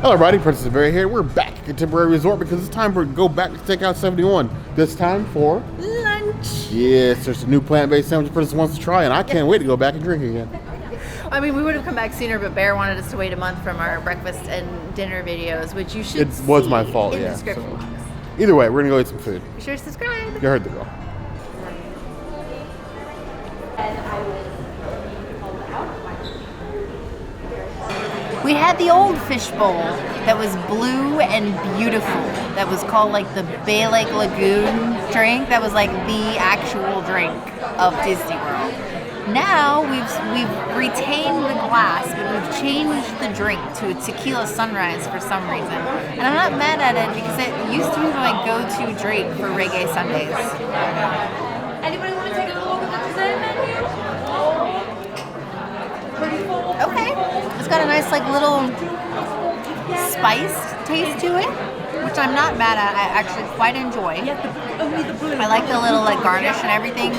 Hello everybody, Princess Berry here. We're back at Contemporary Resort because it's time for go back to Steakhouse 71. This time for lunch. Yes, there's a new plant-based sandwich Princess wants to try, and I can't wait to go back and drink again. I mean, we would have come back sooner, but Bear wanted us to wait a month from our breakfast and dinner videos, which you should see. It was my fault, in yeah. the description box. Either way, we're gonna go eat some food. Be sure to subscribe. You heard the girl. We had the old fishbowl that was blue and beautiful. That was called like the Bay Lake Lagoon drink. That was like the actual drink of Disney World. Now we've retained the glass, but we've changed the drink to a tequila sunrise for some reason. And I'm not mad at it because it used to be my go-to drink for reggae Sundays. Anybody want to take a look at the dessert menu? Okay. It's got a nice like little spice taste to it, which I'm not mad at. I actually quite enjoy. I like the little like garnish and everything.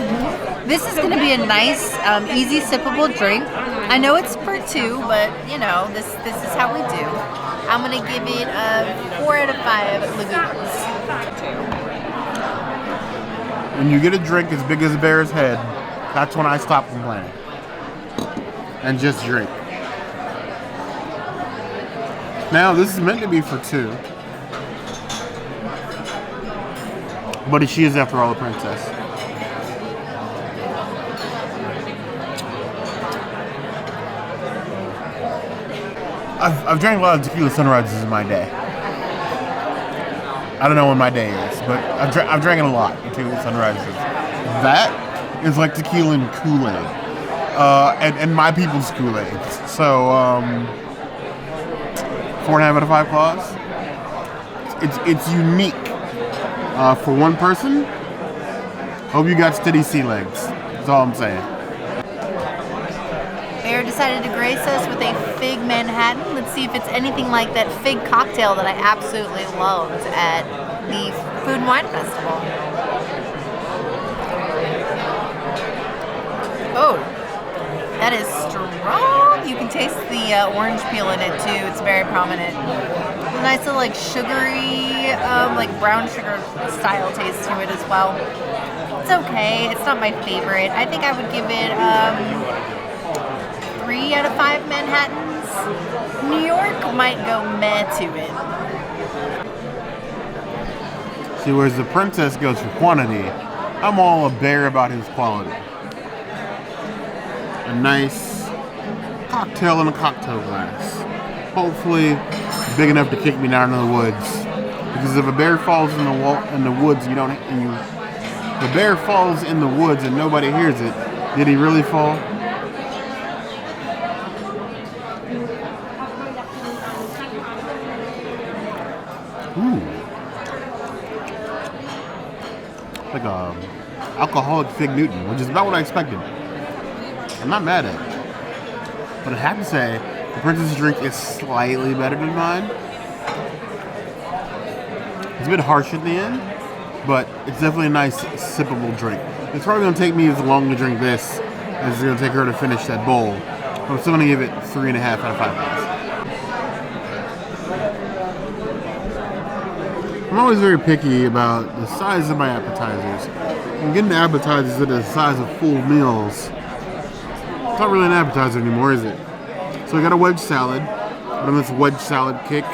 This is going to be a nice, easy sippable drink. I know it's for two, but you know, this is how we do. I'm going to give it a 4 out of 5 lagoons. When you get a drink as big as a bear's head, that's when I stop complaining. And just drink. Now, this is meant to be for two. But she is, after all, a princess. I've drank a lot of tequila sunrises in my day. I don't know when my day is, but I've drank a lot of tequila sunrises. That is like tequila and Kool-Aid. And my people's Kool-Aid. So, 4.5 out of 5 claws. It's unique. For one person, hope you got steady sea legs. That's all I'm saying. Bear decided to grace us with a Fig Manhattan. Let's see if it's anything like that fig cocktail that I absolutely loved at the Food and Wine Festival. Oh, that is strong. You can taste the orange peel in it too. It's very prominent. A nice little like sugary, like brown sugar style taste to it as well. It's okay. It's not my favorite. I think I would give it 3 out of 5 Manhattans. New York might go meh to it. See, whereas the princess goes for quantity, I'm all a bear about his quality. A nice cocktail in a cocktail glass. Hopefully big enough to kick me down in the woods. Because if a bear falls in the woods, if a bear falls in the woods and nobody hears it, did he really fall? Ooh. Like a alcoholic Fig Newton, which is about what I expected. I'm not mad at it. But I have to say, the princess drink is slightly better than mine. It's a bit harsh at the end, but it's definitely a nice sippable drink. It's probably going to take me as long to drink this as it's going to take her to finish that bowl. But I'm still going to give it 3.5 out of 5 pounds. I'm always very picky about the size of my appetizers. I'm getting appetizers that are the size of full meals. It's not really an appetizer anymore, is it? So I got a wedge salad. Been on this wedge salad kick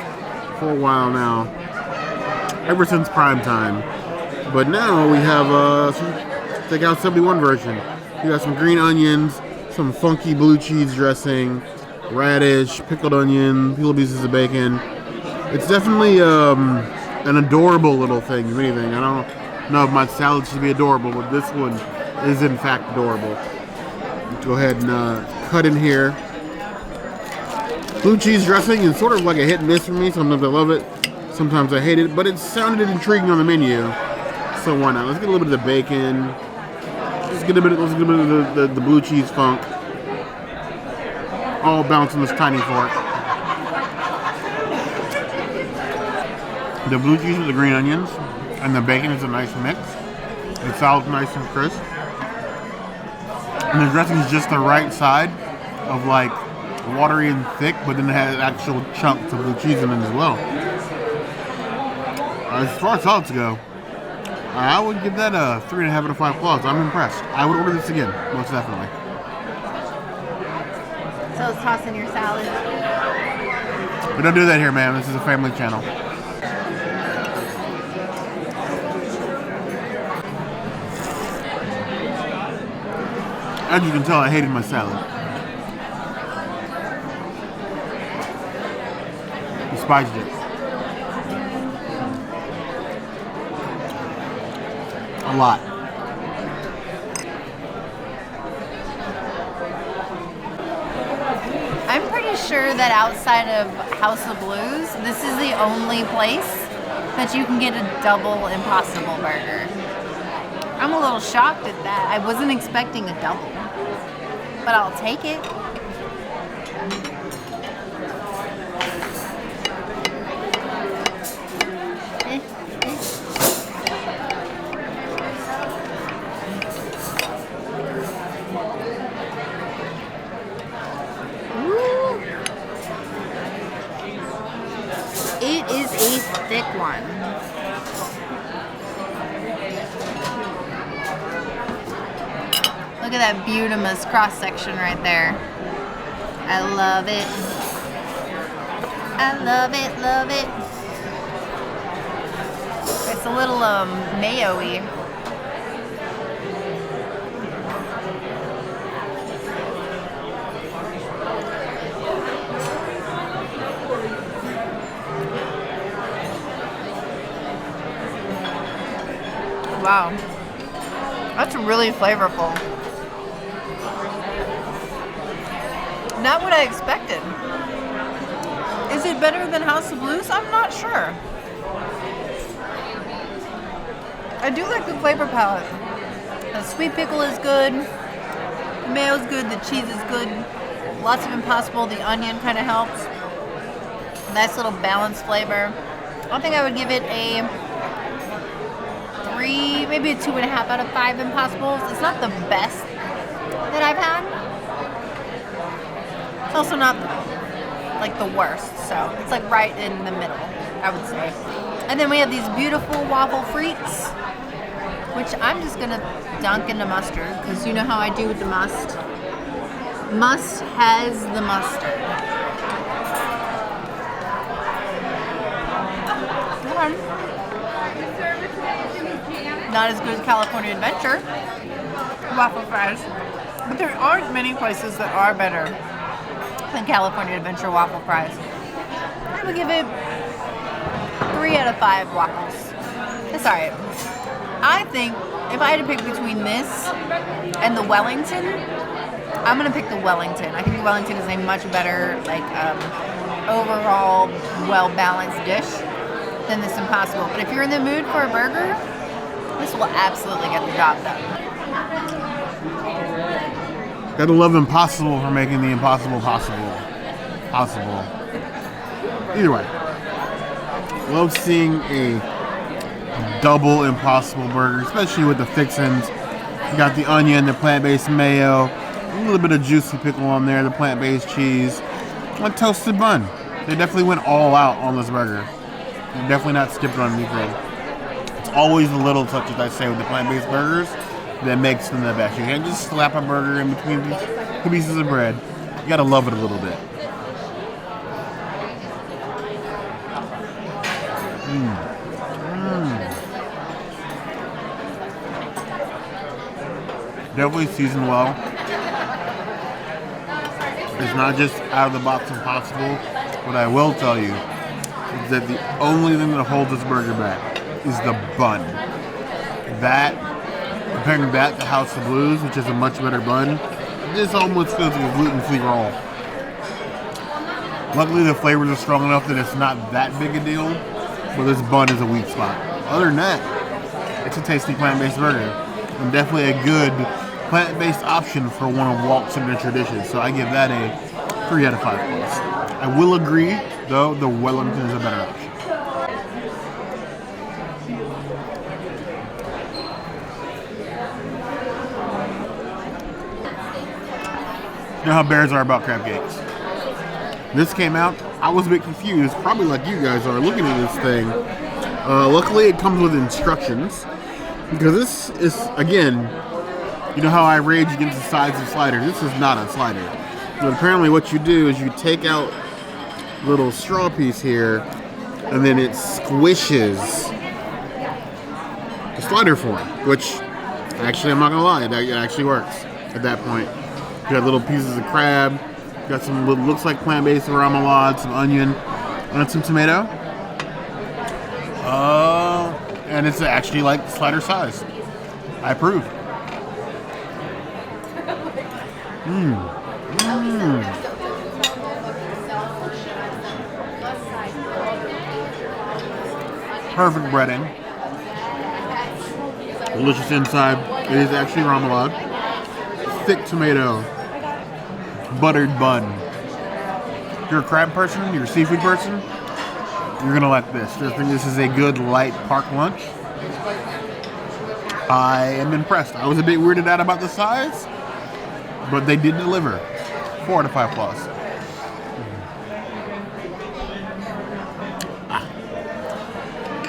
for a while now. Ever since prime time. But now we have some Steakhouse 71 version. We got some green onions, some funky blue cheese dressing, radish, pickled onion, peeled pieces of bacon. It's definitely an adorable little thing, if anything. I don't know if my salad should be adorable, but this one is in fact adorable. Go ahead and cut in here. Blue cheese dressing is sort of like a hit and miss for me. Sometimes I love it, sometimes I hate it, but it sounded intriguing on the menu, so why not? Let's get a little bit of the bacon. Let's get a bit of the blue cheese funk. All bounced on this tiny fork. The blue cheese with the green onions and the bacon is a nice mix. The salad's nice and crisp. And the dressing is just the right side of like watery and thick, but then it had actual chunks of blue cheese in it as well. As far as salads go, I would give that a 3.5 out of 5 claws. I'm impressed. I would order this again, most definitely. So it's tossing your salad. We don't do that here, man. This is a family channel. As you can tell, I hated my salad. Despised it. A lot. I'm pretty sure that outside of House of Blues, this is the only place that you can get a double Impossible Burger. I'm a little shocked at that. I wasn't expecting a double, but I'll take it. It is a thick one. Look at that Butamus cross section right there. I love it. I love it, love it. It's a little mayo-y. Wow, that's really flavorful. Not what I expected. Is it better than House of Blues? I'm not sure. I do like the flavor palette. The sweet pickle is good. The mayo's good. The cheese is good. Lots of Impossible. The onion kind of helps. Nice little balanced flavor. I think I would give it a 3, maybe a 2.5 out of 5 Impossibles. It's not the best that I've had. It's also not like the worst, so it's like right in the middle, I would say. And then we have these beautiful waffle frites, which I'm just gonna dunk into mustard because you know how I do with the must. Must has the mustard. Not as good as California Adventure waffle fries, but there aren't many places that are better than California Adventure waffle fries. I would give it 3 out of 5 waffles. That's alright. I think if I had to pick between this and the Wellington, I'm gonna pick the Wellington. I think the Wellington is a much better, like, overall well-balanced dish than this Impossible. But if you're in the mood for a burger, this will absolutely get the job done. Gotta love Impossible for making the impossible possible. Either way, love seeing a double Impossible burger, especially with the fixins. You got the onion, the plant-based mayo, a little bit of juicy pickle on there, the plant-based cheese, a toasted bun. They definitely went all out on this burger. They're definitely not skipping on anything. It's always the little touches, I say, with the plant-based burgers that makes them the best. You can't just slap a burger in between two pieces of bread. You gotta love it a little bit. Definitely seasoned well. It's not just out of the box Impossible. What I will tell you is that the only thing that holds this burger back is the bun. Comparing that to House of Blues, which is a much better bun, this almost feels like a gluten-free roll. Luckily, the flavors are strong enough that it's not that big a deal, but this bun is a weak spot. Other than that, it's a tasty plant-based burger, and definitely a good plant-based option for one of Walt's signature dishes. So I give that a 3 out of 5 plus. I will agree, though, the Wellington is a better option. You know how bears are about crab cakes. This came out, I was a bit confused, probably like you guys are looking at this thing. Luckily, it comes with instructions, because this is, again, you know how I rage against the size of sliders. This is not a slider. But apparently what you do is you take out a little straw piece here, and then it squishes the slider form, which, actually, I'm not going to lie, it actually works at that point. You got little pieces of crab, got some what looks like plant-based remoulade, some onion, and some tomato. And it's actually like slider size. I approve. Perfect breading. Delicious inside. It is actually remoulade. Thick tomato. Buttered bun. If you're a crab person, you're a seafood person, you're gonna like this. I think this is a good light park lunch. I am impressed. I was a bit weirded out about the size, but they did deliver. 4 out of 5 plus.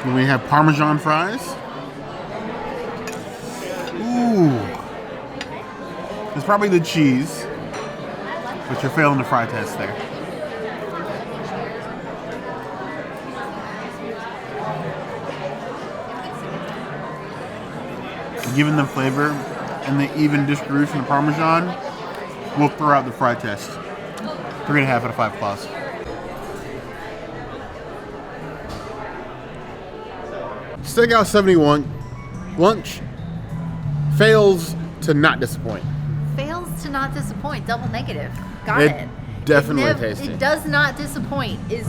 Then we have Parmesan fries. Ooh. It's probably the cheese, but you're failing the fry test there. Given the flavor and the even distribution of Parmesan, we'll throw out the fry test. 3.5 out of 5 plus. Steakhouse 71 lunch fails to not disappoint. Fails to not disappoint. Double negative. Got it. Definitely tasty. It does not disappoint. Is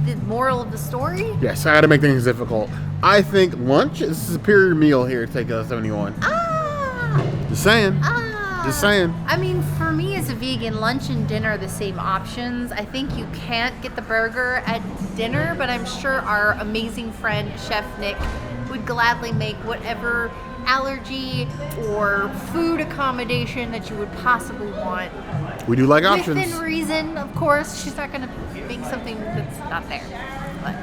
the moral of the story? Yes, I had to make things difficult. I think lunch is a superior meal here at Steakhouse 71. Just saying. Just saying. I mean, for me as a vegan, lunch and dinner are the same options. I think you can't get the burger at dinner, but I'm sure our amazing friend, Chef Nick, would gladly make whatever allergy or food accommodation that you would possibly want. We do like options. Within reason, of course. She's not going to make something that's not there. But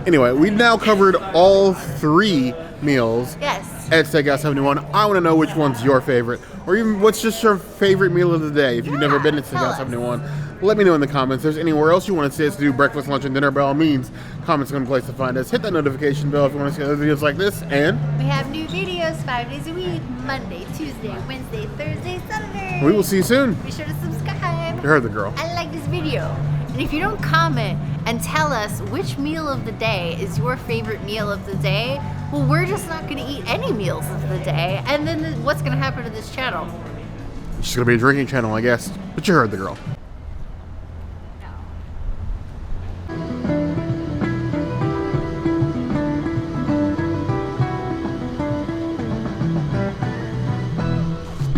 anyway, we've now covered all 3 meals yes. at Steakhouse 71. I want to know which one's your favorite, or even what's just your favorite meal of the day. If you've never been to Steakhouse 71, let me know in the comments. If there's anywhere else you want to see us do breakfast, lunch, and dinner, by all means, comments are a good place to find us. Hit that notification bell if you want to see other videos like this, and we have new videos 5 days a week: Monday, Tuesday, Wednesday, Thursday, Saturday. we will see you soon. Be sure to subscribe. You heard the girl. And like this video. And if you don't comment and tell us which meal of the day is your favorite meal of the day, well, we're just not going to eat any meals of the day. And then what's going to happen to this channel? It's just going to be a drinking channel, I guess. But you heard the girl.